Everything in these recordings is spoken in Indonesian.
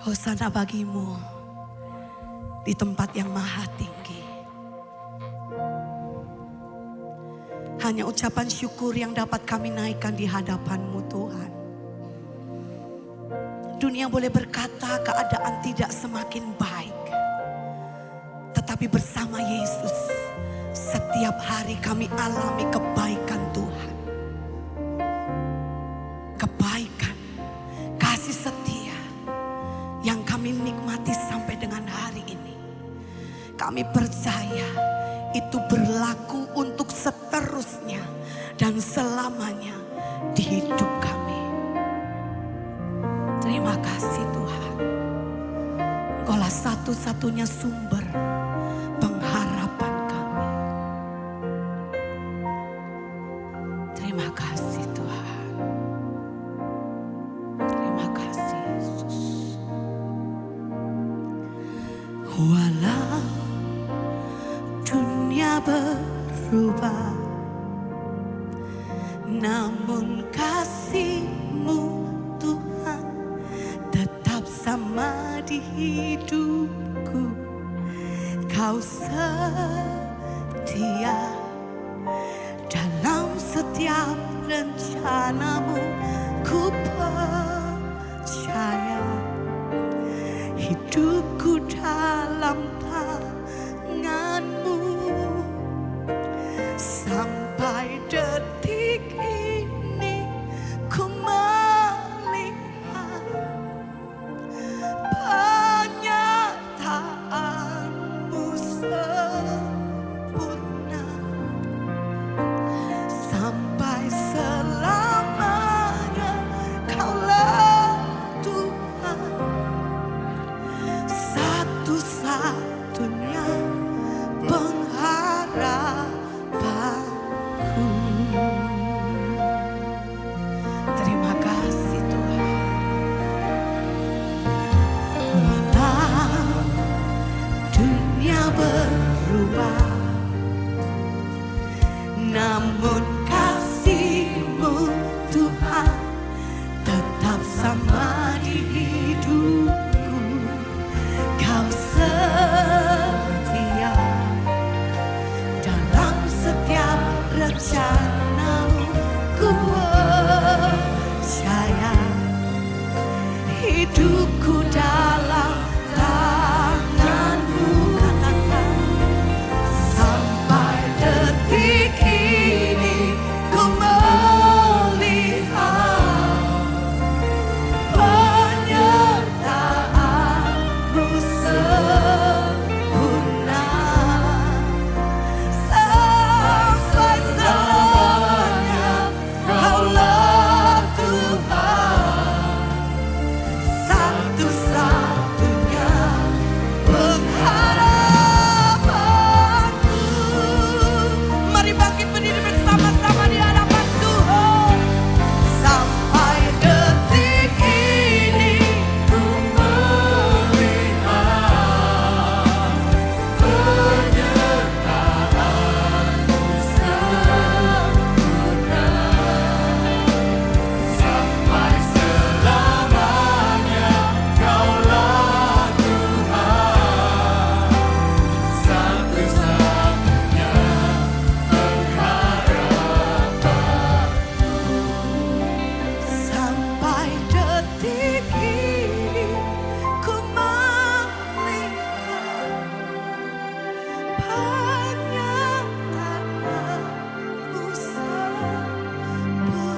Hosana bagimu di tempat yang maha tinggi. Hanya ucapan syukur yang dapat kami naikkan di hadapan-Mu Tuhan. Dunia boleh berkata keadaan tidak semakin baik. Tetapi bersama Yesus setiap hari kami alami kebaikan Tuhan. Kebaikan, kasih setia yang kami nikmati sampai dengan hari ini. Kami percaya itu berlaku untuk seterusnya dan selamanya di hidup kami. Terima kasih Tuhan. Engkaulah satu-satunya sumber pengharapan kami. Terima kasih Tuhan. Terima kasih Yesus. Walau dunia berubah, namun kasih-Mu Tuhan tetap sama di hidupku. Kau setia dalam setiap rencana-Mu. Ku percaya hidupku dalam tangan-Mu. Sampai detik ini ku melihat penyertaan-Mu sempurna. Sampai selamanya Kaulah Tuhan, satu-satunya pengharapanku. Terima kasih Tuhan. Walau dunia berubah, namun kasih-Mu Tuhan tetap sama di hidupku. Kau setia dalam setiap rencana-Mu. Ku percaya hidupku dalam tangan-Mu. Katakan, sampai detik ini ku melihat penyertaan-Mu sempurna. Sampai selamanya Kaulah Tuhan, satu-satunya pengharapanku. Mari bangkit berdiri bersama-sama di hadapan Tuhan. Sampai detik ini ku melihat penyertaan-Mu sempurna. Sampai selamanya Kaulah Tuhan, satu-satunya pengharapanku. Sampai detik ini ku melihat penyertaan-Mu sempurna.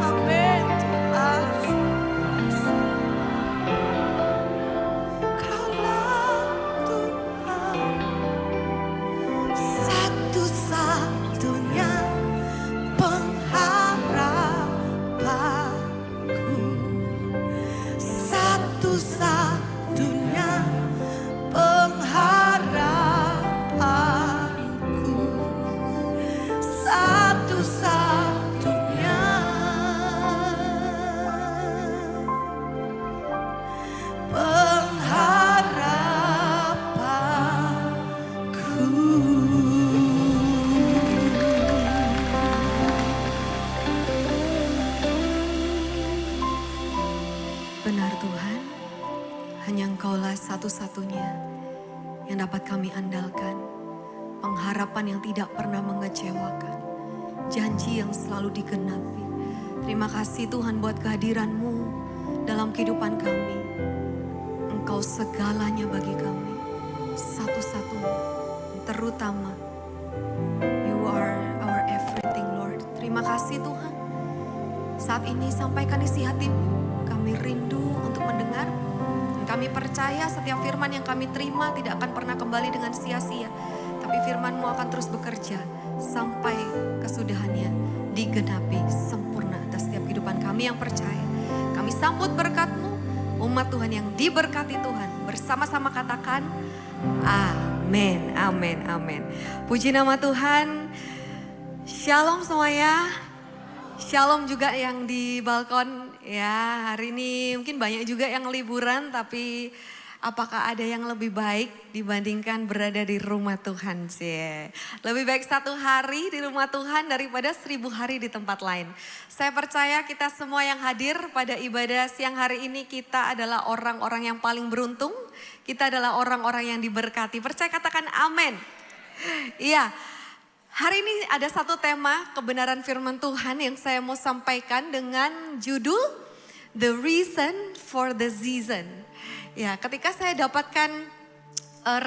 Amin Tuhan. Kaulah Tuhan, satu-satunya pengharapanku. Satu-satunya pengharapanku. Satu-satunya pengharapanku. Benar Tuhan, Hanya Engkaulah satu-satunya yang dapat kami andalkan. Pengharapan yang tidak pernah mengecewakan. Janji yang selalu digenapi. Terima kasih Tuhan buat kehadiran-Mu dalam kehidupan kami. Engkau segalanya bagi kami. Satu-satunya, terutama. You are our everything, Lord. Terima kasih Tuhan. Saat ini sampaikan isi hati-Mu. Kami rindu untuk mendengar. Kami percaya setiap firman yang kami terima tidak akan pernah kembali dengan sia-sia. Tapi firman-Mu akan terus bekerja sampai kesudahannya digenapi sempurna atas setiap kehidupan kami yang percaya. Kami sambut berkat-Mu, umat Tuhan yang diberkati Tuhan. Bersama-sama katakan, amin, amin, amin. Puji nama Tuhan. Shalom semuanya. Shalom juga yang di balkon. Ya, hari ini mungkin banyak juga yang liburan, tapi apakah ada yang lebih baik dibandingkan berada di rumah Tuhan sih? Lebih baik 1 hari di rumah Tuhan daripada 1000 hari di tempat lain. Saya percaya kita semua yang hadir pada ibadah siang hari ini, kita adalah orang-orang yang paling beruntung. Kita adalah orang-orang yang diberkati. Percaya katakan amin. Iya. Hari ini ada satu tema kebenaran firman Tuhan yang saya mau sampaikan dengan judul The Reason for the Season. Ya, ketika saya dapatkan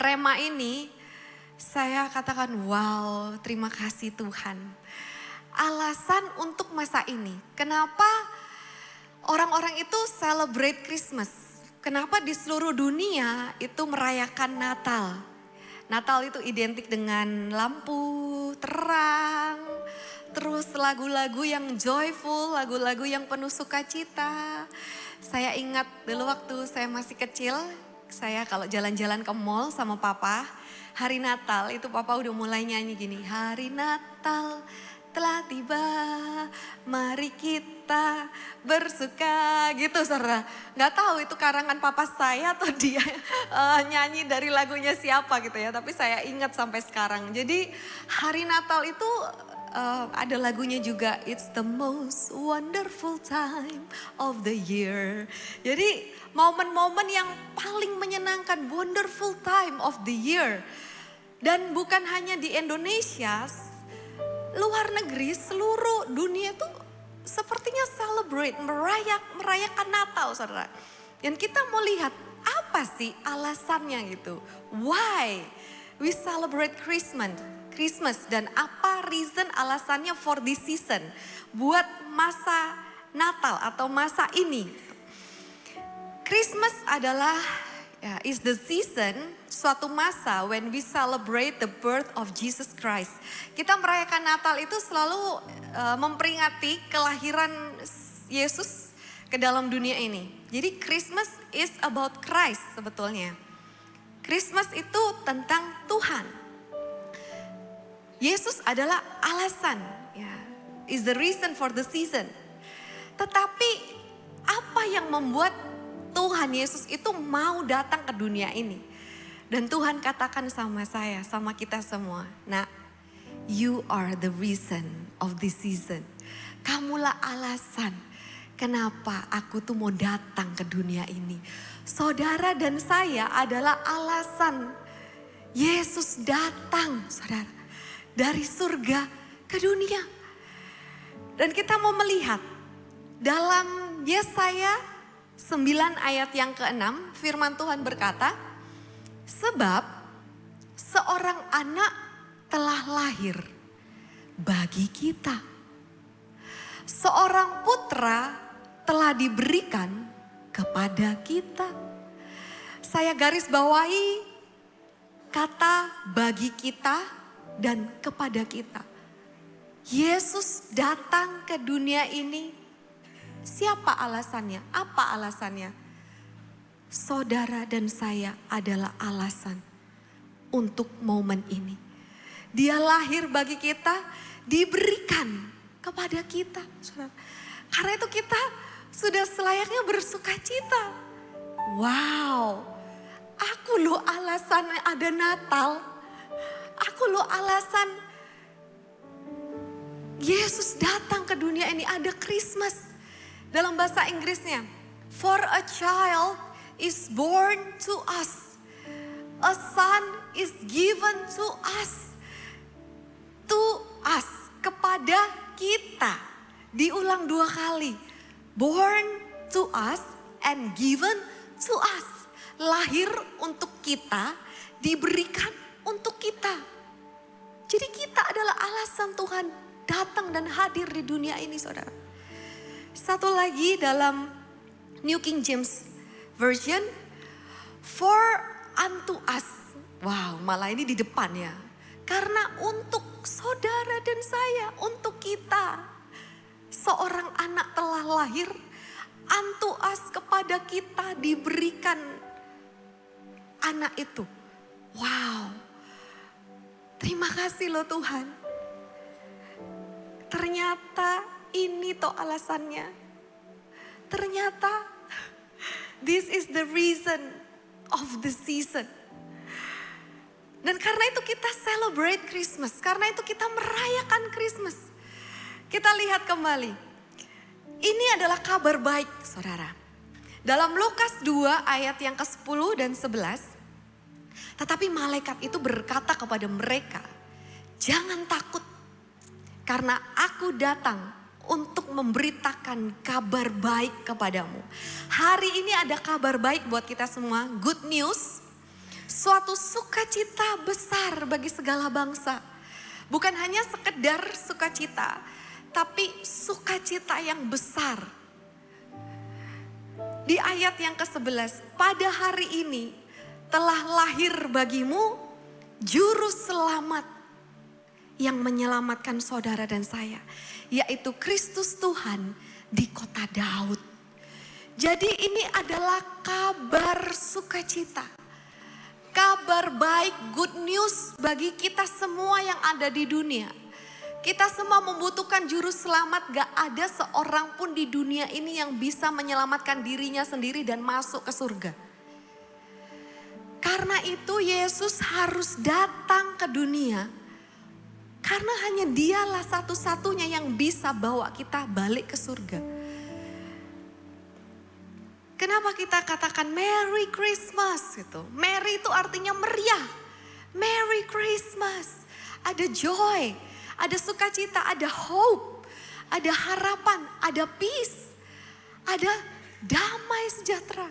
rema ini, saya katakan wow, terima kasih Tuhan. Alasan untuk masa ini, kenapa orang-orang itu celebrate Christmas? Kenapa di seluruh dunia itu merayakan Natal? Natal itu identik dengan lampu, terang, terus lagu-lagu yang joyful, lagu-lagu yang penuh sukacita. Saya ingat dulu waktu saya masih kecil, saya kalau jalan-jalan ke mall sama papa, hari Natal itu papa udah mulai nyanyi gini, hari Natal telah tiba, mari kita bersuka gitu saudara. Gak tahu itu karangan papa saya atau dia nyanyi dari lagunya siapa gitu ya. Tapi saya ingat sampai sekarang. Jadi hari Natal itu ada lagunya juga. It's the most wonderful time of the year. Jadi momen-momen yang paling menyenangkan, wonderful time of the year. Dan bukan hanya di Indonesia, luar negeri, seluruh dunia itu sepertinya celebrate, merayakan Natal saudara. Dan kita mau lihat apa sih alasannya gitu. Why we celebrate Christmas dan apa reason alasannya for this season. Buat masa Natal atau masa ini. Christmas adalah is the season, suatu masa when we celebrate the birth of Jesus Christ. Kita merayakan Natal itu selalu memperingati kelahiran Yesus ke dalam dunia ini. Jadi Christmas is about Christ sebetulnya. Christmas itu tentang Tuhan. Yesus adalah alasan, is the reason for the season. Tetapi apa yang membuat Tuhan Yesus itu mau datang ke dunia ini. Dan Tuhan katakan sama saya, sama kita semua. Nah, you are the reason of this season. Kamulah alasan kenapa aku tuh mau datang ke dunia ini. Saudara dan saya adalah alasan Yesus datang, saudara. Dari surga ke dunia. Dan kita mau melihat dalam Yesaya 9 ayat yang ke-6 firman Tuhan berkata, sebab seorang anak telah lahir bagi kita. Seorang putra telah diberikan kepada kita. Saya garis bawahi kata bagi kita dan kepada kita. Yesus datang ke dunia ini. Siapa alasannya? Apa alasannya? Saudara dan saya adalah alasan untuk momen ini. Dia lahir bagi kita, diberikan kepada kita. Karena itu kita sudah selayaknya bersuka cita. Wow, aku loh alasan ada Natal. Aku loh alasan Yesus datang ke dunia ini, ada Christmas. Dalam bahasa Inggrisnya, for a child is born to us. A son is given to us. To us, kepada kita. Diulang 2 kali. Born to us and given to us. Lahir untuk kita, diberikan untuk kita. Jadi kita adalah alasan Tuhan datang dan hadir di dunia ini, saudara. Satu lagi dalam New King James Version, for unto us. Wow, malah ini di depan ya. Karena untuk saudara dan saya, untuk kita, seorang anak telah lahir, unto us, kepada kita diberikan anak itu. Wow, terima kasih loh Tuhan. Ternyata ini toh alasannya. Ternyata this is the reason of the season. Dan karena itu kita celebrate Christmas. Karena itu kita merayakan Christmas. Kita lihat kembali. Ini adalah kabar baik, saudara. Dalam Lukas 2 ayat yang ke-10 dan 11. Tetapi malaikat itu berkata kepada mereka, jangan takut. Karena aku datang untuk memberitakan kabar baik kepadamu. Hari ini ada kabar baik buat kita semua. Good news. Suatu sukacita besar bagi segala bangsa. Bukan hanya sekedar sukacita, tapi sukacita yang besar. Di ayat yang ke-11, pada hari ini telah lahir bagimu juru selamat yang menyelamatkan saudara dan saya, yaitu Kristus Tuhan di kota Daud. Jadi ini adalah kabar sukacita. Kabar baik, good news bagi kita semua yang ada di dunia. Kita semua membutuhkan juru selamat, gak ada seorang pun di dunia ini yang bisa menyelamatkan dirinya sendiri dan masuk ke surga. Karena itu Yesus harus datang ke dunia. Karena hanya dialah satu-satunya yang bisa bawa kita balik ke surga. Kenapa kita katakan Merry Christmas gitu? Merry itu artinya meriah. Merry Christmas. Ada joy, ada sukacita, ada hope, ada harapan, ada peace, ada damai sejahtera.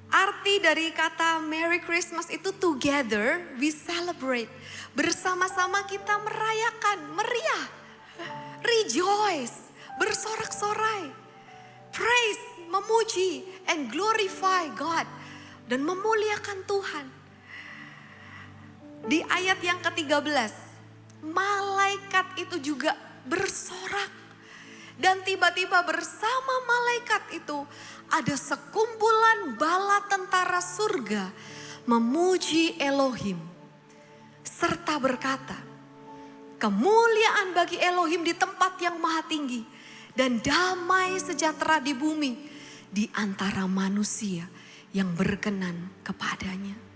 Arti dari kata Merry Christmas itu together we celebrate. Bersama-sama kita merayakan, meriah, rejoice, bersorak-sorai, praise, memuji, and glorify God. Dan memuliakan Tuhan. Di ayat yang ke-13, malaikat itu juga bersorak. Dan tiba-tiba bersama malaikat itu ada sekumpulan bala tentara surga memuji Elohim. Serta berkata, kemuliaan bagi Elohim di tempat yang maha tinggi. Dan damai sejahtera di bumi di antara manusia yang berkenan kepadanya.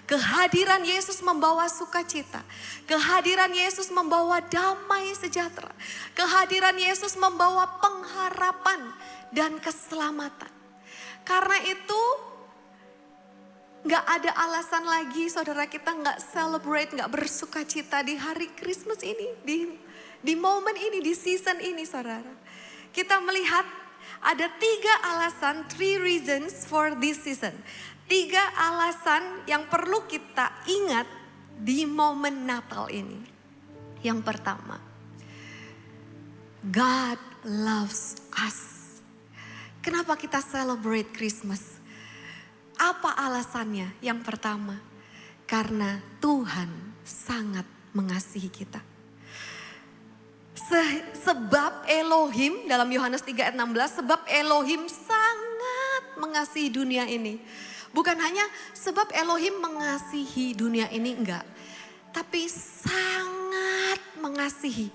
Kehadiran Yesus membawa sukacita. Kehadiran Yesus membawa damai sejahtera. Kehadiran Yesus membawa pengharapan dan keselamatan. Karena itu gak ada alasan lagi saudara kita gak celebrate, gak bersukacita di hari Christmas ini. Di momen ini, di season ini saudara. Kita melihat ada 3 alasan, 3 reasons for this season. 3 alasan yang perlu kita ingat di momen Natal ini. Yang pertama, God loves us. Kenapa kita celebrate Christmas? Apa alasannya? Yang pertama, karena Tuhan sangat mengasihi kita. Sebab Elohim, dalam Yohanes 3 ayat 16, sebab Elohim sangat mengasihi dunia ini. Bukan hanya sebab Elohim mengasihi dunia ini, enggak. Tapi sangat mengasihi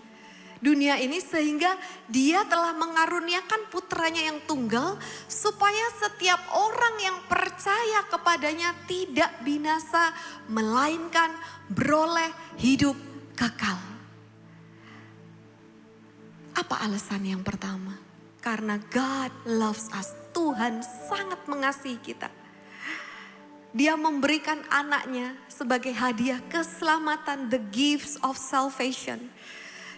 dunia ini sehingga dia telah mengaruniakan putranya yang tunggal. Supaya setiap orang yang percaya kepadanya tidak binasa, melainkan beroleh hidup kekal. Apa alasan yang pertama? Karena God loves us. Tuhan sangat mengasihi kita. Dia memberikan anaknya sebagai hadiah keselamatan, the gifts of salvation.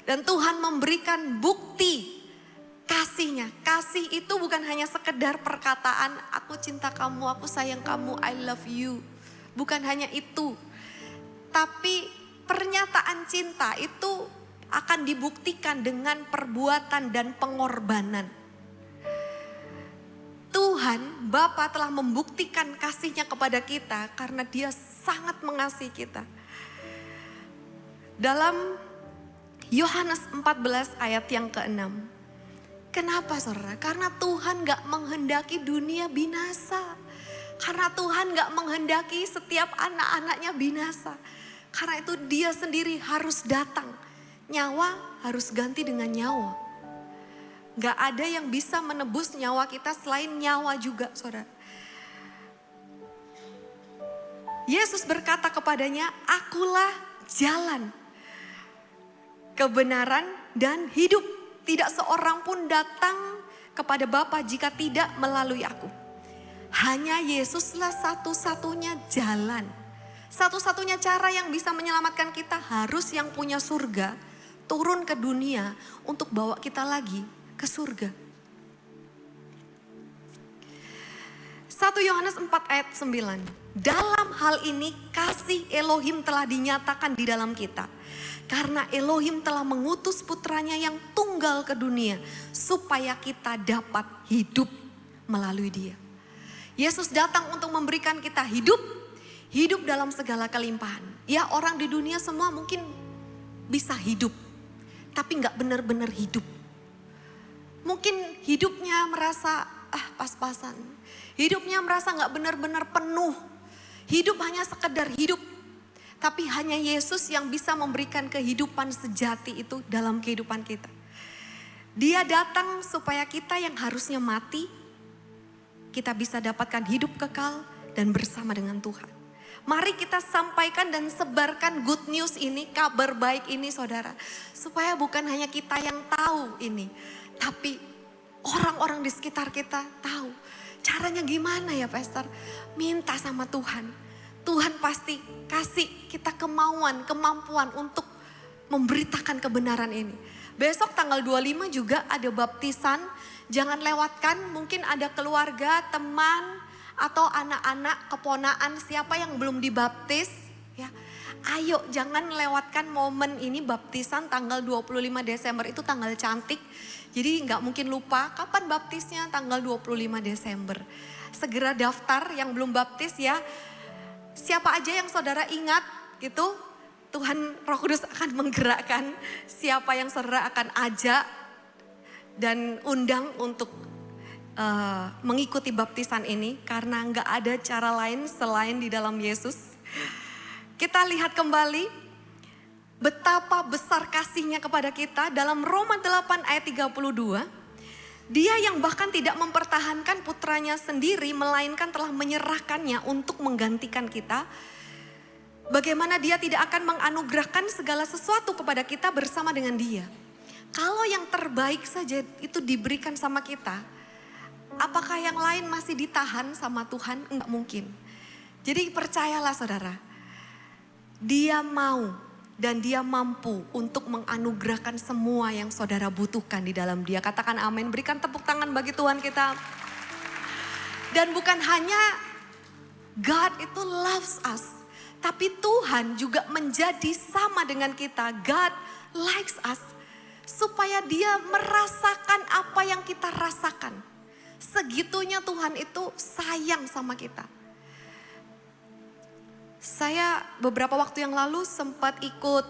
Dan Tuhan memberikan bukti kasihnya. Kasih itu bukan hanya sekedar perkataan, aku cinta kamu, aku sayang kamu, I love you. Bukan hanya itu. Tapi pernyataan cinta itu akan dibuktikan dengan perbuatan dan pengorbanan. Tuhan, Bapa telah membuktikan kasihnya kepada kita karena Dia sangat mengasihi kita. Dalam Yohanes 14 ayat yang ke-6. Kenapa saudara? Karena Tuhan gak menghendaki dunia binasa. Karena Tuhan gak menghendaki setiap anak-anaknya binasa. Karena itu Dia sendiri harus datang. Nyawa harus ganti dengan nyawa. Gak ada yang bisa menebus nyawa kita selain nyawa juga, saudara. Yesus berkata kepadanya, akulah jalan, kebenaran dan hidup. Tidak seorang pun datang kepada Bapa jika tidak melalui aku. Hanya Yesuslah satu-satunya jalan. Satu-satunya cara yang bisa menyelamatkan kita harus yang punya surga turun ke dunia untuk bawa kita lagi ke surga. 1 Yohanes 4 ayat 9. Dalam hal ini kasih Elohim telah dinyatakan di dalam kita. Karena Elohim telah mengutus putranya yang tunggal ke dunia supaya kita dapat hidup melalui Dia. Yesus datang untuk memberikan kita hidup dalam segala kelimpahan. Ya, orang di dunia semua mungkin bisa hidup, tapi gak benar-benar hidup. Mungkin hidupnya merasa pas-pasan. Hidupnya merasa gak benar-benar penuh. Hidup hanya sekedar hidup. Tapi hanya Yesus yang bisa memberikan kehidupan sejati itu dalam kehidupan kita. Dia datang supaya kita yang harusnya mati, kita bisa dapatkan hidup kekal dan bersama dengan Tuhan. Mari kita sampaikan dan sebarkan good news ini, kabar baik ini saudara. Supaya bukan hanya kita yang tahu ini, tapi orang-orang di sekitar kita tahu. Caranya gimana ya Pastor? Minta sama Tuhan. Tuhan pasti kasih kita kemampuan untuk memberitakan kebenaran ini. Besok tanggal 25 juga ada baptisan. Jangan lewatkan, mungkin ada keluarga, teman, atau anak-anak, keponaan siapa yang belum dibaptis. Ya, ayo jangan lewatkan momen ini baptisan tanggal 25 Desember itu tanggal cantik. Jadi nggak mungkin lupa kapan baptisnya tanggal 25 Desember. Segera daftar yang belum baptis ya. Siapa aja yang saudara ingat gitu, Tuhan Roh Kudus akan menggerakkan siapa yang saudara akan ajak dan undang untuk mengikuti baptisan ini. Karena nggak ada cara lain selain di dalam Yesus. Kita lihat kembali betapa besar kasihnya kepada kita dalam Roma 8 ayat 32. Dia yang bahkan tidak mempertahankan putranya sendiri, melainkan telah menyerahkannya untuk menggantikan kita. Bagaimana Dia tidak akan menganugerahkan segala sesuatu kepada kita bersama dengan Dia. Kalau yang terbaik saja itu diberikan sama kita, apakah yang lain masih ditahan sama Tuhan? Enggak mungkin. Jadi percayalah saudara, Dia mau dan Dia mampu untuk menganugerahkan semua yang saudara butuhkan di dalam Dia. Katakan amin, berikan tepuk tangan bagi Tuhan kita. Dan bukan hanya God itu loves us, tapi Tuhan juga menjadi sama dengan kita. God likes us, supaya Dia merasakan apa yang kita rasakan. Segitunya Tuhan itu sayang sama kita. Saya beberapa waktu yang lalu sempat ikut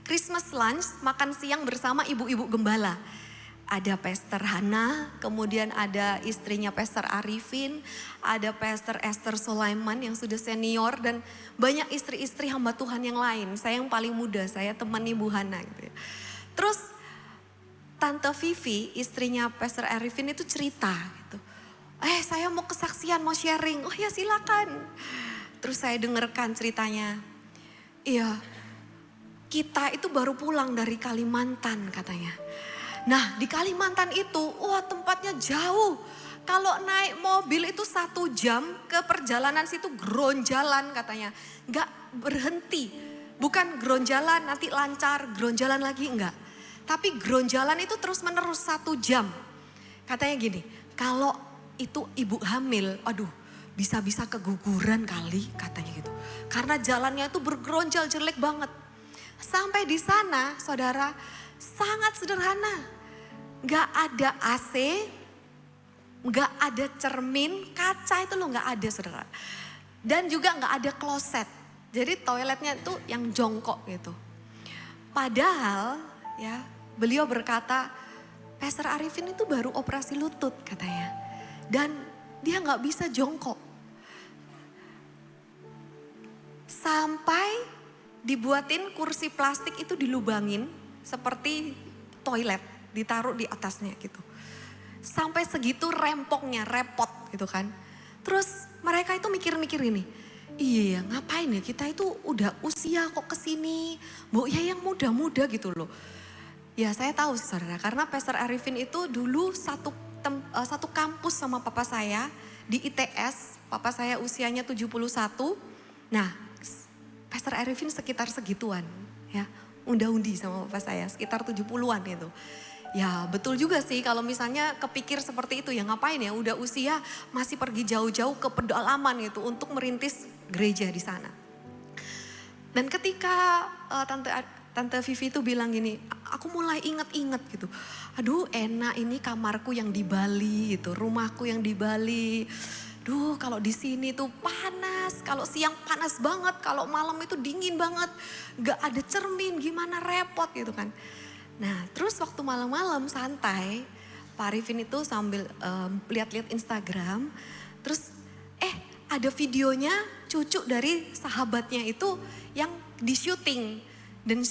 Christmas lunch, makan siang bersama ibu-ibu gembala. Ada Pastor Hana, kemudian ada istrinya Pastor Arifin, ada Pastor Esther Sulaiman yang sudah senior, dan banyak istri-istri hamba Tuhan yang lain. Saya yang paling muda, saya teman Ibu Hana gitu ya. Terus Tante Vivi, istrinya Pastor Arifin itu cerita gitu. Saya mau kesaksian, mau sharing. Oh ya silakan. Terus saya dengarkan ceritanya. Iya, kita itu baru pulang dari Kalimantan katanya. Nah di Kalimantan itu, wah tempatnya jauh. Kalau naik mobil itu 1 jam ke perjalanan situ geronjalan katanya. Nggak berhenti. Bukan geronjalan nanti lancar, geronjalan lagi enggak. Tapi geronjalan itu terus menerus 1 jam. Katanya gini, kalau itu ibu hamil, aduh bisa-bisa keguguran kali katanya gitu. Karena jalannya itu bergeronjal jelek banget. Sampai di sana saudara sangat sederhana. Gak ada AC, gak ada cermin, kaca itu loh gak ada saudara. Dan juga gak ada kloset. Jadi toiletnya itu yang jongkok gitu. Padahal ya beliau berkata, Pastor Arifin itu baru operasi lutut katanya. Dan dia gak bisa jongkok. Sampai dibuatin kursi plastik itu dilubangin seperti toilet, ditaruh di atasnya gitu. Sampai segitu rempongnya, repot gitu kan. Terus mereka itu mikir-mikir ini, iya ngapain ya kita itu udah usia kok kesini, mau ya yang muda-muda gitu loh. Ya saya tahu sih saudara, karena Pastor Arifin itu dulu satu kampus sama papa saya di ITS, papa saya usianya 71. Nah Pastor Arifin sekitar segituan ya, unda-undi sama papa saya sekitar 70-an itu. Ya betul juga sih kalau misalnya kepikir seperti itu ya ngapain ya udah usia masih pergi jauh-jauh ke pedalaman gitu untuk merintis gereja di sana. Dan ketika Tante Vivi itu bilang gini, aku mulai inget-inget gitu. Aduh enak ini kamarku yang di Bali gitu, rumahku yang di Bali. Duh kalau di sini tuh panas, kalau siang panas banget, kalau malam itu dingin banget. Gak ada cermin, gimana repot gitu kan. Nah terus waktu malam-malam santai, Pak Arifin itu sambil lihat-lihat Instagram. Terus ada videonya cucu dari sahabatnya itu yang di syuting. Dan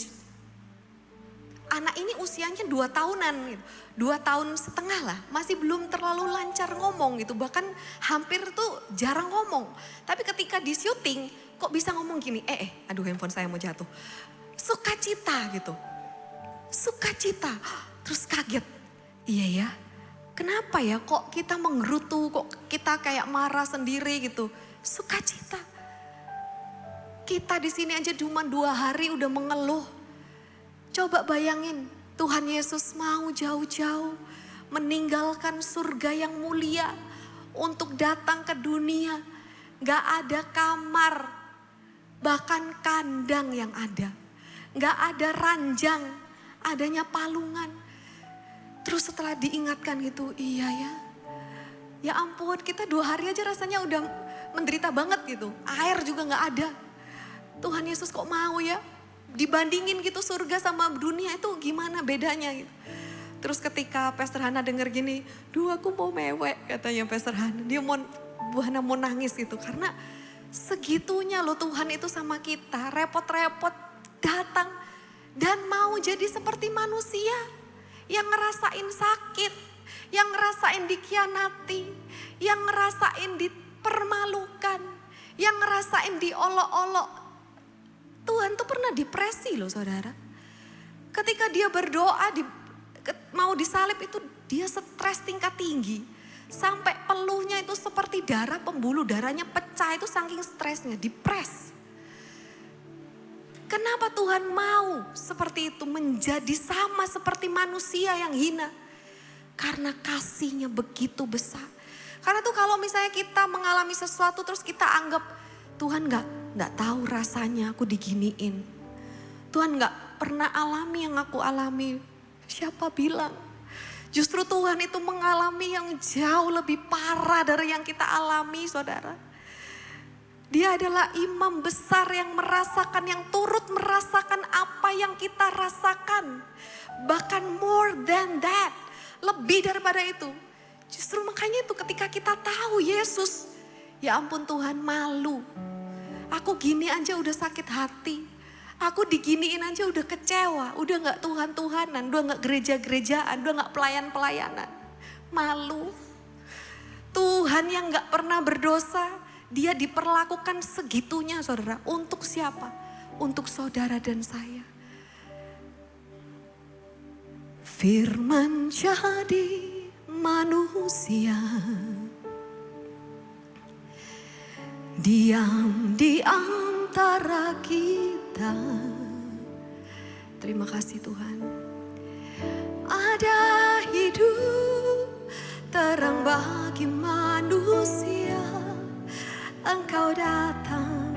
anak ini usianya 2 tahunan gitu. 2 tahun setengah lah, masih belum terlalu lancar ngomong gitu. Bahkan hampir tuh jarang ngomong. Tapi ketika di syuting kok bisa ngomong gini, aduh handphone saya mau jatuh. Sukacita gitu. Sukacita, terus kaget. Iya ya, kenapa ya kok kita menggerutu, kok kita kayak marah sendiri gitu. Sukacita. Kita di sini aja cuma 2 hari udah mengeluh. Coba bayangin, Tuhan Yesus mau jauh-jauh meninggalkan surga yang mulia untuk datang ke dunia. Gak ada kamar, bahkan kandang yang ada. Gak ada ranjang, adanya palungan. Terus setelah diingatkan gitu, iya ya. Ya ampun kita 2 hari aja rasanya udah menderita banget gitu. Air juga gak ada. Tuhan Yesus kok mau ya. Dibandingin gitu surga sama dunia itu gimana bedanya gitu. Terus ketika Pastor Hana denger gini, duh aku mau mewek katanya Pastor Hana. Dia Bu Hana mau nangis gitu karena segitunya loh Tuhan itu sama kita. Repot-repot datang dan mau jadi seperti manusia yang ngerasain sakit, yang ngerasain dikhianati, yang ngerasain dipermalukan, yang ngerasain diolok-olok. Tuhan tuh pernah depresi loh saudara. Ketika dia berdoa mau disalib itu dia stres tingkat tinggi. Sampai peluhnya itu seperti darah, pembuluh darahnya pecah itu saking stresnya, depres. Kenapa Tuhan mau seperti itu menjadi sama seperti manusia yang hina? Karena kasihnya begitu besar. Karena tuh kalau misalnya kita mengalami sesuatu terus kita anggap Tuhan nggak tahu rasanya aku diginiin. Tuhan nggak pernah alami yang aku alami. Siapa bilang? Justru Tuhan itu mengalami yang jauh lebih parah dari yang kita alami saudara. Dia adalah imam besar yang merasakan, yang turut merasakan apa yang kita rasakan. Bahkan more than that, lebih daripada itu. Justru makanya itu ketika kita tahu Yesus, ya ampun Tuhan malu. Aku gini aja udah sakit hati. Aku diginiin aja udah kecewa. Udah gak Tuhan-Tuhanan, udah gak gereja-gerejaan, udah gak pelayan-pelayanan. Malu. Tuhan yang gak pernah berdosa, dia diperlakukan segitunya saudara. Untuk siapa? Untuk saudara dan saya. Firman jadi manusia, diam di antara kita. Terima kasih Tuhan. Ada hidup terang bagi manusia, Engkau datang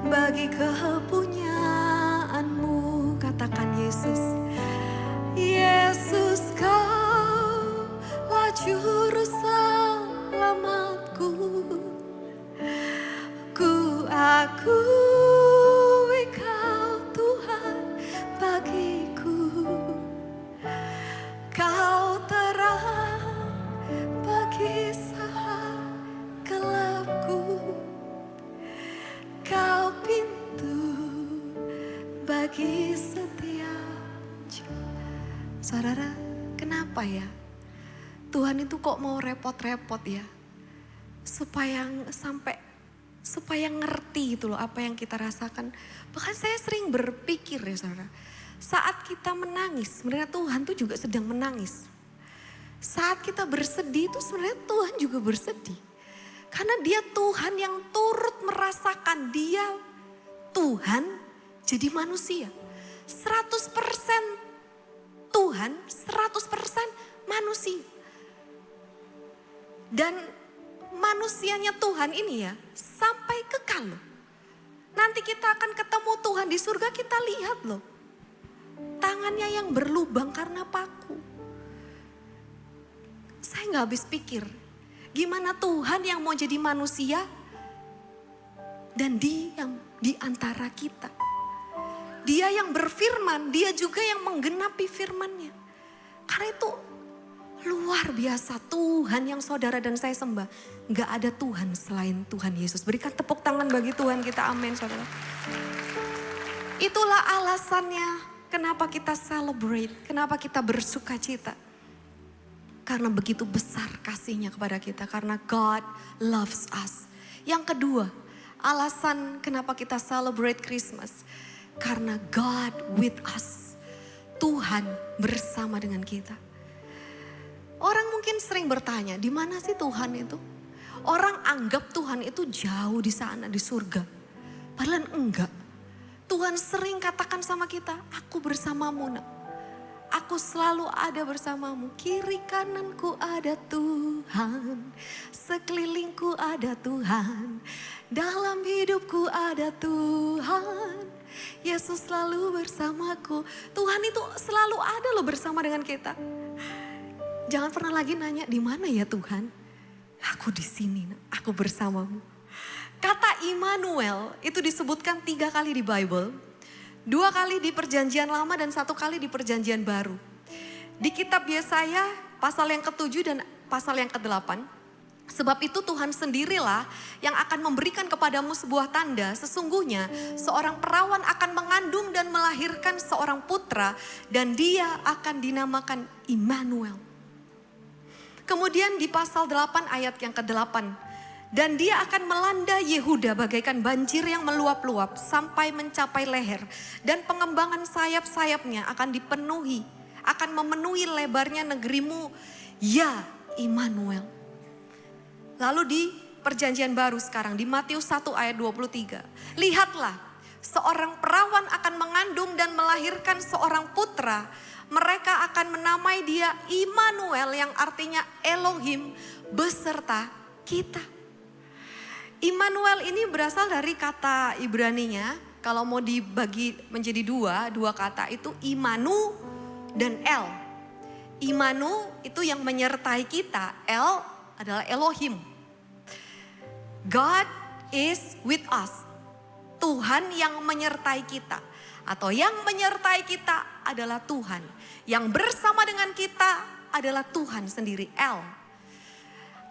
bagi kepunyaanmu. Katakan Yesus. Yesus, Kaulah juru selamatku. Ku akui Kau Tuhan bagiku. Kau terang bagi saat gelapku. Kau pintu bagi setiap jiwa. Saudara, kenapa ya Tuhan itu kok mau repot-repot ya? Supaya ngerti gitu loh apa yang kita rasakan. Bahkan saya sering berpikir ya saudara, saat kita menangis, sebenarnya Tuhan tuh juga sedang menangis. Saat kita bersedih itu sebenarnya Tuhan juga bersedih. Karena Dia Tuhan yang turut merasakan, Dia Tuhan jadi manusia. 100% Tuhan, 100% manusia. Dan manusianya Tuhan ini ya sampai kekal loh. Nanti kita akan ketemu Tuhan di surga, kita lihat loh. Tangannya yang berlubang karena paku. Saya gak habis pikir, gimana Tuhan yang mau jadi manusia dan Dia yang di antara kita. Dia yang berfirman, Dia juga yang menggenapi firman-Nya. Karena itu luar biasa Tuhan yang saudara dan saya sembah. Gak ada Tuhan selain Tuhan Yesus. Berikan tepuk tangan bagi Tuhan kita, amin saudara. Itulah alasannya kenapa kita celebrate, kenapa kita bersuka cita. Karena begitu besar kasihnya kepada kita, karena God loves us. Yang kedua, alasan kenapa kita celebrate Christmas. Karena God with us. Tuhan bersama dengan kita. Orang mungkin sering bertanya, di mana sih Tuhan itu? Orang anggap Tuhan itu jauh di sana, di surga. Padahal enggak. Tuhan sering katakan sama kita, aku bersamamu nak. Aku selalu ada bersamamu. Kiri kananku ada Tuhan. Sekelilingku ada Tuhan. Dalam hidupku ada Tuhan. Yesus selalu bersamaku. Tuhan itu selalu ada loh bersama dengan kita. Jangan pernah lagi nanya, di mana ya Tuhan? Aku di sini, aku bersamamu. Kata Immanuel itu disebutkan 3 kali di Bible. 2 kali di Perjanjian Lama dan 1 kali di Perjanjian Baru. Di kitab Yesaya pasal yang ke-7 dan pasal yang ke-8. Sebab itu Tuhan sendirilah yang akan memberikan kepadamu sebuah tanda. Sesungguhnya seorang perawan akan mengandung dan melahirkan seorang putra. Dan dia akan dinamakan Immanuel. Kemudian di pasal 8 ayat yang ke-8. Dan dia akan melanda Yehuda bagaikan banjir yang meluap-luap sampai mencapai leher. Dan pengembangan sayap-sayapnya akan dipenuhi. Akan memenuhi lebarnya negerimu. Ya Immanuel. Lalu di Perjanjian Baru sekarang di Matius 1 ayat 23. Lihatlah, seorang perawan akan mengandung dan melahirkan seorang putra. Mereka akan menamai dia Immanuel yang artinya Elohim beserta kita. Immanuel ini berasal dari kata Ibraninya. Kalau mau dibagi menjadi dua kata itu Imanu dan El. Imanu itu yang menyertai kita, El adalah Elohim. God is with us. Tuhan yang menyertai kita. Atau yang menyertai kita adalah Tuhan. Yang bersama dengan kita adalah Tuhan sendiri, El.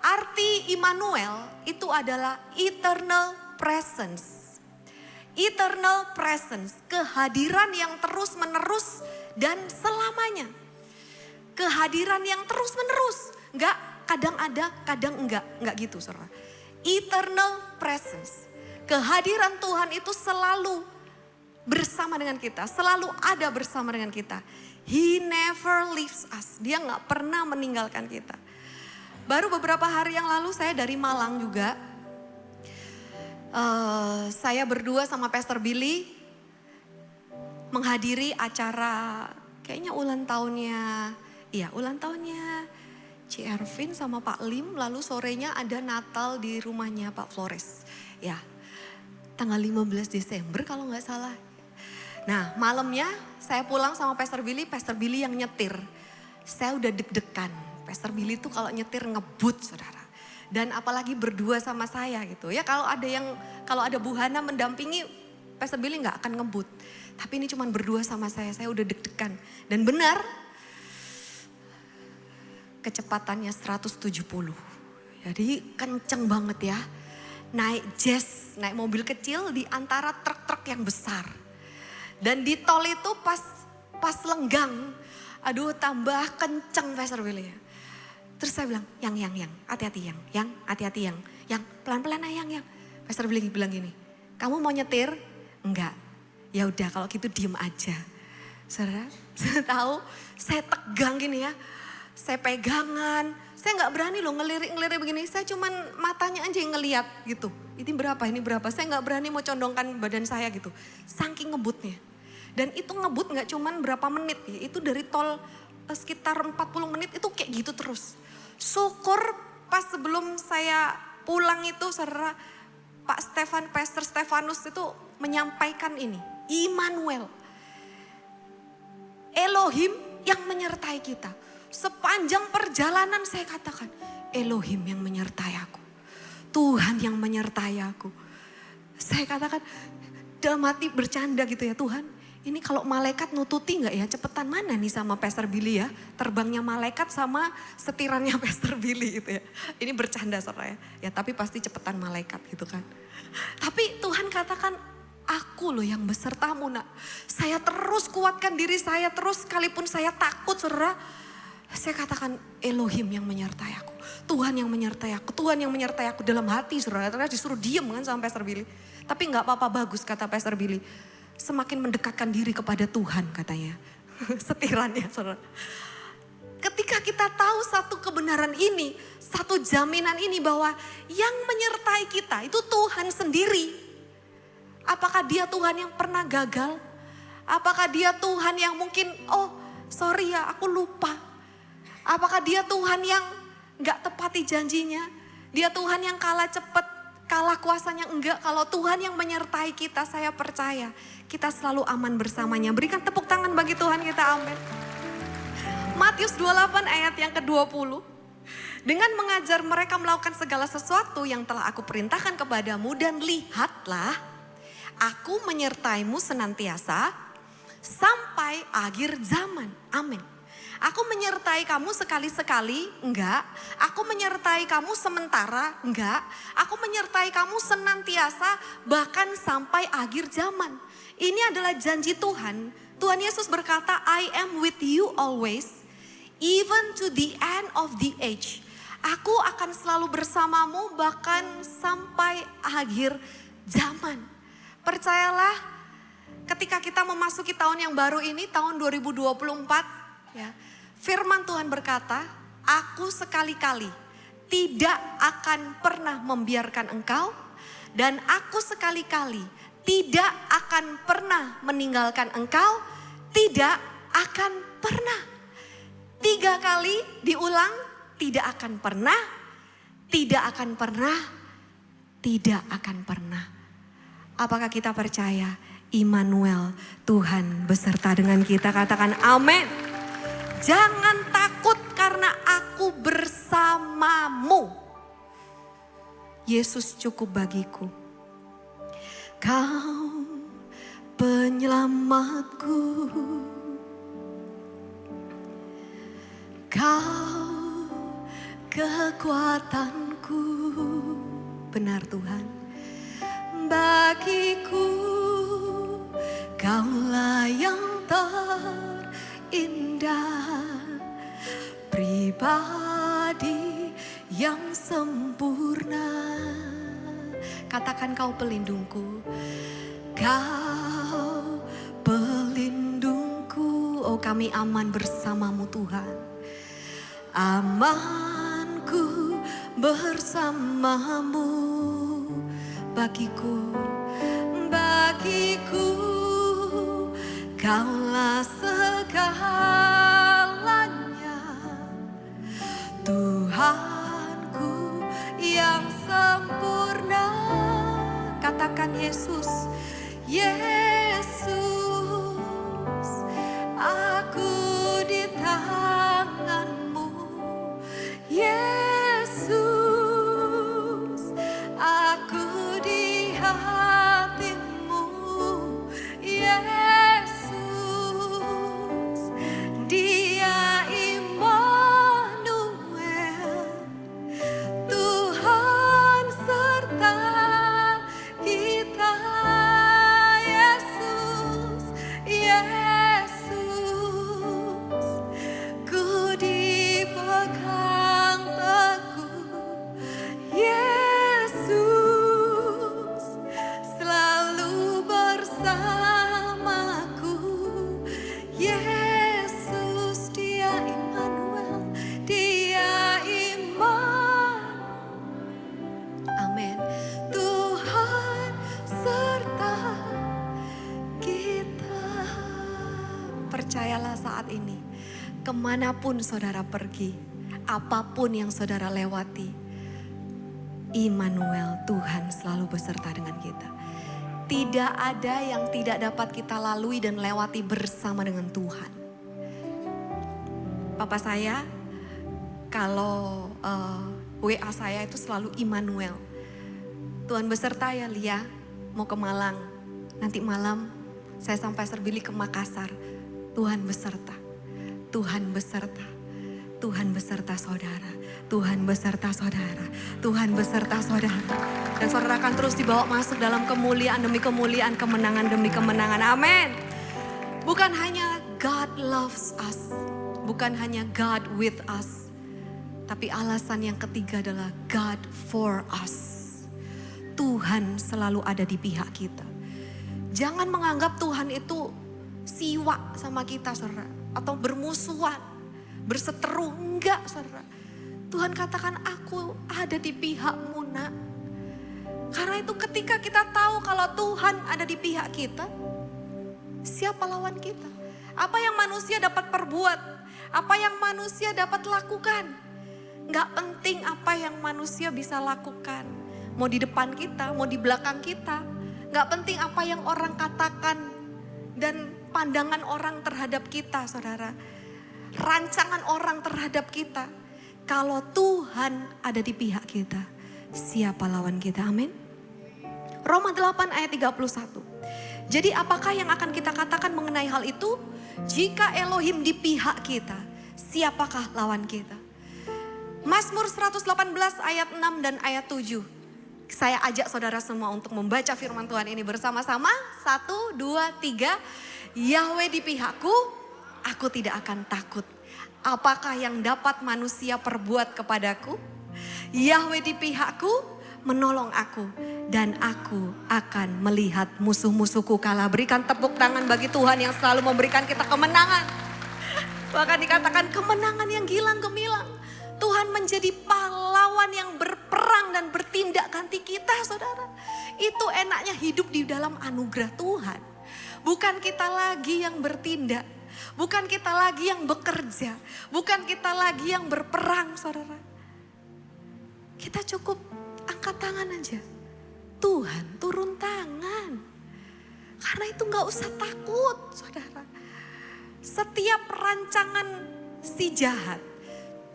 Arti Immanuel itu adalah eternal presence. Eternal presence, kehadiran yang terus menerus dan selamanya. Kehadiran yang terus menerus, enggak kadang ada, kadang enggak gitu saudara. Eternal presence. Kehadiran Tuhan itu selalu bersama dengan kita, selalu ada bersama dengan kita. He never leaves us. Dia gak pernah meninggalkan kita. Baru beberapa hari yang lalu saya dari Malang juga. Saya berdua sama Pastor Billy menghadiri acara kayaknya ulang tahunnya Ci Ervin sama Pak Lim, lalu sorenya ada Natal di rumahnya Pak Flores. Ya, tanggal 15 Desember kalau nggak salah. Nah, malamnya saya pulang sama Pastor Billy yang nyetir. Saya udah deg-degan. Pastor Billy tuh kalau nyetir ngebut, saudara. Dan apalagi berdua sama saya gitu. Ya kalau ada Bu Hana mendampingi, Pastor Billy nggak akan ngebut. Tapi ini cuma berdua sama saya udah deg-degan. Dan benar, kecepatannya 170. Jadi kenceng banget ya. Naik jazz, naik mobil kecil di antara truk-truk yang besar. Dan di tol itu pas lenggang, aduh tambah kenceng Pastor Billy ya. Terus saya bilang, yang, hati-hati yang, hati-hati yang, pelan-pelan yang. Pastor Billy bilang gini, kamu mau nyetir? Enggak. Ya udah kalau gitu diem aja. Saudara, saya tahu, saya tegang gini ya. Saya pegangan, saya nggak berani loh ngelirik begini. Saya cuman matanya aja yang ngeliat gitu. Ini berapa? Saya nggak berani mau condongkan badan saya gitu. Saking ngebutnya. Dan itu ngebut nggak cuman berapa menit ya. Itu dari tol sekitar 40 menit itu kayak gitu terus. Syukur pas sebelum saya pulang itu saudara Pastor Stefanus itu menyampaikan ini. Immanuel. Elohim yang menyertai kita. Sepanjang perjalanan saya katakan, Elohim yang menyertai aku. Tuhan yang menyertai aku. Saya katakan dalam hati bercanda gitu ya, Tuhan ini kalau malaikat nututi gak ya, cepetan mana nih sama Pastor Billy ya. Terbangnya malaikat sama setirannya Pastor Billy gitu ya. Ini bercanda saudara ya. Ya tapi pasti cepetan malaikat gitu kan. Tapi Tuhan katakan, aku loh yang besertamu nak. Saya terus kuatkan diri saya terus, sekalipun saya takut saudara. Saya katakan Elohim yang menyertai aku. Tuhan yang menyertai aku. Tuhan yang menyertai aku dalam hati saudara. Terus disuruh diem kan sama Pastor Billy. Tapi gak apa-apa, bagus kata Pastor Billy. Semakin mendekatkan diri kepada Tuhan katanya. Setirannya saudara. Ketika kita tahu satu kebenaran ini, satu jaminan ini bahwa yang menyertai kita itu Tuhan sendiri. Apakah dia Tuhan yang pernah gagal? Apakah dia Tuhan yang mungkin, sorry ya aku lupa. Apakah dia Tuhan yang gak tepati janjinya? Dia Tuhan yang kalah cepat, kalah kuasanya? Enggak, kalau Tuhan yang menyertai kita, saya percaya kita selalu aman bersamanya. Berikan tepuk tangan bagi Tuhan kita, amin. Matius 28 ayat yang ke-20. Dengan mengajar mereka melakukan segala sesuatu yang telah aku perintahkan kepadamu, dan lihatlah, aku menyertaimu senantiasa sampai akhir zaman. Amin. Aku menyertai kamu sekali-sekali, enggak. Aku menyertai kamu sementara, enggak. Aku menyertai kamu senantiasa bahkan sampai akhir zaman. Ini adalah janji Tuhan. Tuhan Yesus berkata, I am with you always, even to the end of the age. Aku akan selalu bersamamu bahkan sampai akhir zaman. Percayalah, ketika kita memasuki tahun yang baru ini, tahun 2024, ya, firman Tuhan berkata, aku sekali-kali tidak akan pernah membiarkan engkau, dan aku sekali-kali tidak akan pernah meninggalkan engkau, tidak akan pernah. 3 kali diulang, tidak akan pernah, tidak akan pernah, tidak akan pernah. Apakah kita percaya Immanuel, Tuhan beserta dengan kita? Katakan amin. Jangan takut karena aku bersamamu. Yesus cukup bagiku. Kau penyelamatku. Kau kekuatanku. Benar Tuhan. Bagiku Kaulah yang terindah, pribadi yang sempurna. Katakan kau pelindungku, kau pelindungku, Oh, kami aman bersama-Mu Tuhan. Amanku bersama-Mu, bagiku Kaulah segalanya, Tuhanku yang sempurna. Katakan Yesus, Yesus, aku di tangan-Mu. Yesus, aku di hati-Mu. Yesus, Dia Immanuel, Tuhan serta kita. Yesus, Yesus, ku dipegang teguh. Yesus, selalu bersamaku. Yesus, Dia Immanuel, Dia Immanuel. Amin. Tuhan serta kita. Percayalah saat ini, kemanapun saudara pergi, apapun yang saudara lewati, Immanuel, Tuhan selalu beserta dengan kita. Tidak ada yang tidak dapat kita lalui dan lewati bersama dengan Tuhan. Papa saya, kalau WA saya itu selalu Immanuel. Tuhan beserta ya Lia, mau ke Malang. Nanti malam saya sampai Serbili ke Makassar. Tuhan beserta, Tuhan beserta. Tuhan beserta saudara, Tuhan beserta saudara, Tuhan beserta saudara. Dan saudara akan terus dibawa masuk dalam kemuliaan demi kemuliaan, kemenangan demi kemenangan. Amin. Bukan hanya God loves us, bukan hanya God with us, tapi alasan yang ketiga adalah God for us. Tuhan selalu ada di pihak kita. Jangan menganggap Tuhan itu siwa sama kita, saudara, atau bermusuhan, berseteru. Enggak, saudara. Tuhan katakan, aku ada di pihakmu, nak. Karena itu ketika kita tahu kalau Tuhan ada di pihak kita, siapa lawan kita? Apa yang manusia dapat perbuat? Apa yang manusia dapat lakukan? Enggak penting apa yang manusia bisa lakukan. Mau di depan kita, mau di belakang kita. Enggak penting apa yang orang katakan dan pandangan orang terhadap kita, saudara. Rancangan orang terhadap kita. Kalau Tuhan ada di pihak kita, siapa lawan kita? Amin. Roma 8 ayat 31. Jadi apakah yang akan kita katakan mengenai hal itu? Jika Elohim di pihak kita, siapakah lawan kita? Mazmur 118 ayat 6 dan ayat 7. Saya ajak saudara semua untuk membaca firman Tuhan ini bersama-sama. 1, 2, 3. Yahweh di pihakku, aku tidak akan takut. Apakah yang dapat manusia perbuat kepadaku? Yahweh di pihakku, menolong aku. Dan aku akan melihat musuh-musuhku kalah. Berikan tepuk tangan bagi Tuhan yang selalu memberikan kita kemenangan. Bahkan dikatakan kemenangan yang gilang gemilang. Tuhan menjadi pahlawan yang berperang dan bertindak ganti kita, saudara. Itu enaknya hidup di dalam anugerah Tuhan. Bukan kita lagi yang bertindak. Bukan kita lagi yang bekerja. Bukan kita lagi yang berperang, saudara. Kita cukup angkat tangan aja. Tuhan turun tangan. Karena itu gak usah takut, saudara. Setiap rancangan si jahat,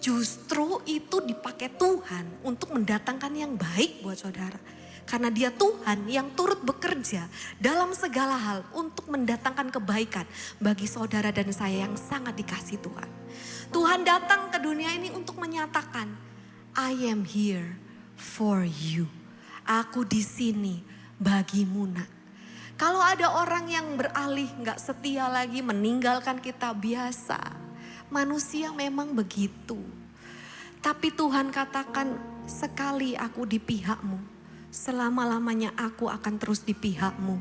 justru itu dipakai Tuhan untuk mendatangkan yang baik buat saudara. Karena dia Tuhan yang turut bekerja dalam segala hal untuk mendatangkan kebaikan bagi saudara dan saya yang sangat dikasih Tuhan. Tuhan datang ke dunia ini untuk menyatakan, I am here for you. Aku di sini bagimu, nak. Kalau ada orang yang beralih gak setia lagi meninggalkan kita, biasa. Manusia memang begitu. Tapi Tuhan katakan, sekali aku di pihakmu, selama-lamanya aku akan terus di pihakmu.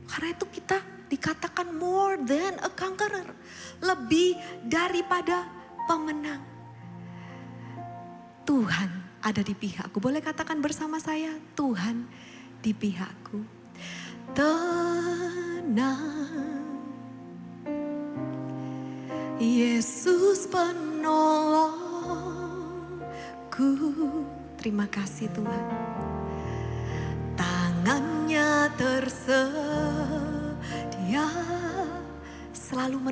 Karena itu kita dikatakan more than a conqueror. Lebih daripada pemenang. Tuhan ada di pihakku. Boleh katakan bersama saya, Tuhan di pihakku. Tenang, Yesus penolongku. Terima kasih Tuhan. Tangannya tersedia selalu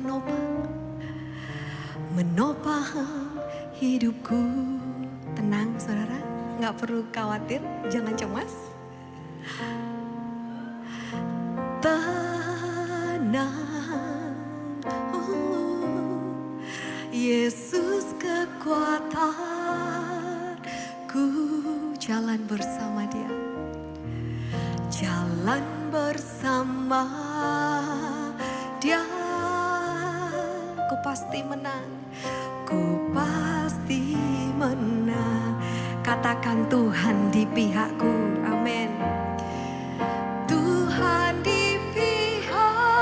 menopang hidupku. Tenang saudara, gak perlu khawatir, jangan cemas. Tenang, Yesus kekuatanku. Jalan bersama Dia, jalan bersama Dia. Ku pasti menang, ku pasti menang. Katakan Tuhan di pihakku, amin. Tuhan di pihakku,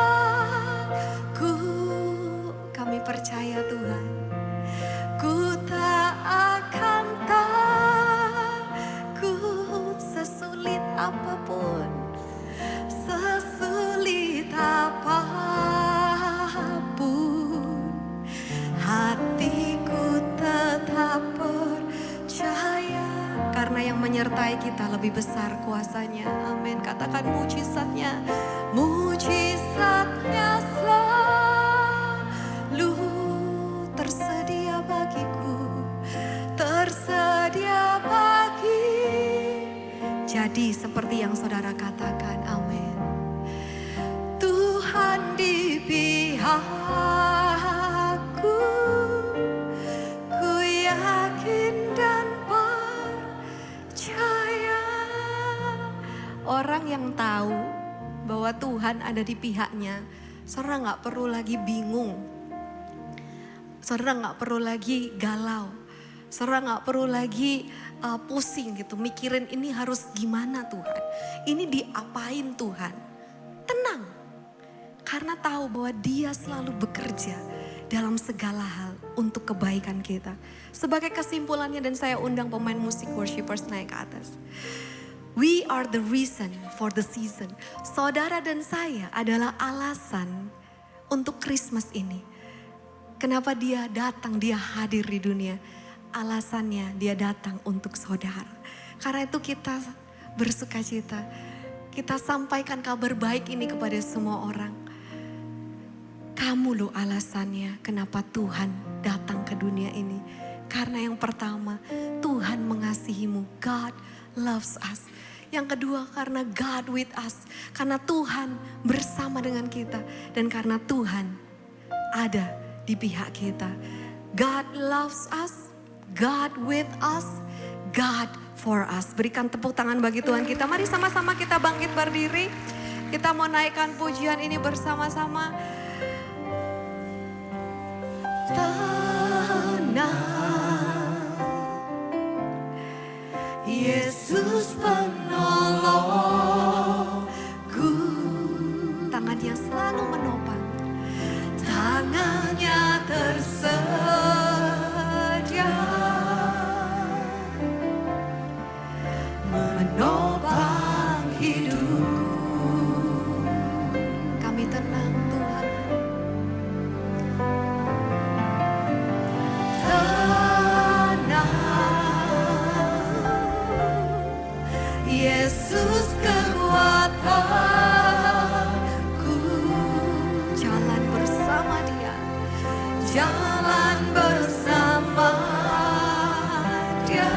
kami percaya Tuhan. Ku tak akan takut sesulit apapun, sesulit apapun. Hatiku tetap percaya, karena yang menyertai kita lebih besar kuasanya. Amin. Katakan mujizatnya, mujizatnya selalu tersedia bagiku, tersedia bagi. Jadi seperti yang saudara katakan, amin. Tuhan di pihakku, ku yakin dan percaya. Orang yang tahu bahwa Tuhan ada di pihaknya, saudara gak perlu lagi bingung. Saudara gak perlu lagi galau. Saudara gak perlu lagi pusing gitu, mikirin ini harus gimana Tuhan. Ini diapain Tuhan. Tenang, karena tahu bahwa Dia selalu bekerja dalam segala hal untuk kebaikan kita. Sebagai kesimpulannya, dan saya undang pemain musik worshipers naik ke atas. We are the reason for the season. Saudara dan saya adalah alasan untuk Christmas ini. Kenapa Dia datang, Dia hadir di dunia. Alasannya Dia datang untuk saudara. Karena itu kita bersukacita. Kita sampaikan kabar baik ini kepada semua orang. Kamu loh alasannya kenapa Tuhan datang ke dunia ini. Karena yang pertama, Tuhan mengasihimu. God loves us. Yang kedua, karena God with us. Karena Tuhan bersama dengan kita. Dan karena Tuhan ada di pihak kita. God loves us. God with us. God for us. Berikan tepuk tangan bagi Tuhan kita. Mari sama-sama kita bangkit berdiri. Kita mau naikkan pujian ini bersama-sama. Tenang, Yesus penolongku. Tangannya selalu menopang, tangannya tersedia menopang hidupku. Kami tenang Tuhan. Yesus kekuatanku. Jalan bersama Dia, jalan bersama Dia.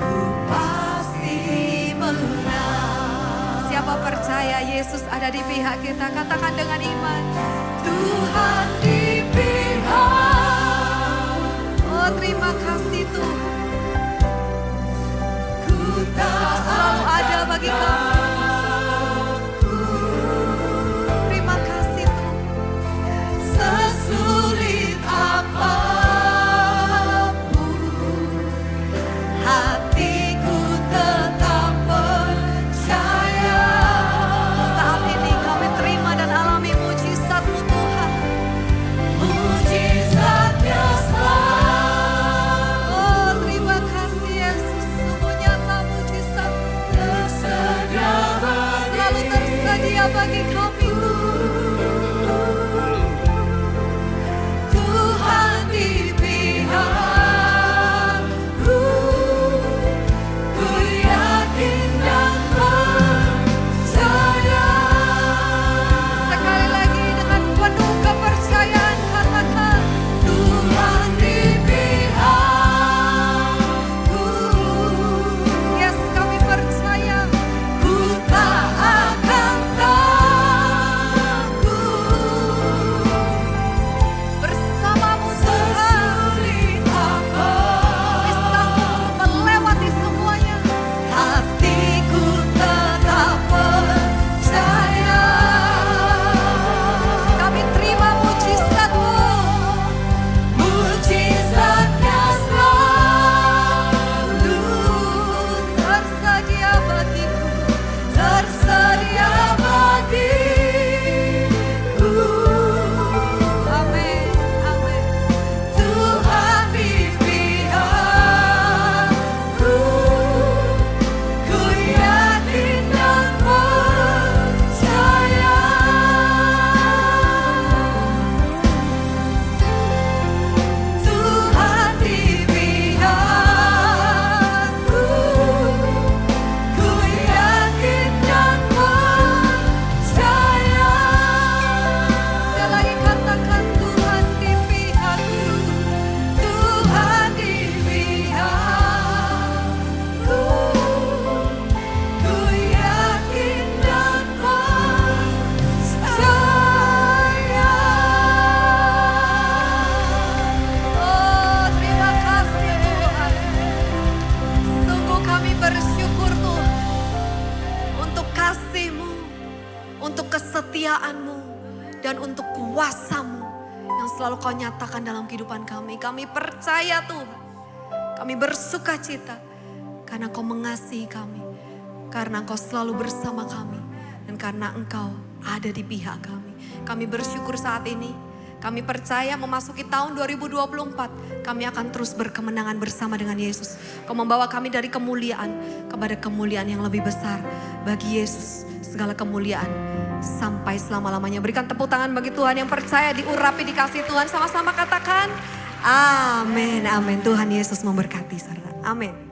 Ku pasti menang. Siapa percaya Yesus ada di pihak kita? Katakan dengan iman. Tuhan di pihak. Oh terima kasih Tuhan. Kau selalu ada bagi kami. Terima kasih Tuhan. Sesulit apapun, hatiku tetap percaya. kuasa-Mu yang selalu Kau nyatakan dalam kehidupan kami. Kami percaya Tuhan, kami bersuka cita karena Kau mengasihi kami, karena Engkau selalu bersama kami, dan karena Engkau ada di pihak kami. Kami bersyukur saat ini. Kami percaya memasuki tahun 2024, kami akan terus berkemenangan bersama dengan Yesus. Kau membawa kami dari kemuliaan kepada kemuliaan yang lebih besar. Bagi Yesus segala kemuliaan sampai selama-lamanya. Berikan tepuk tangan bagi Tuhan yang percaya diurapi dikasih Tuhan. Sama-sama katakan amin, amin. Tuhan Yesus memberkati saudara. Amin.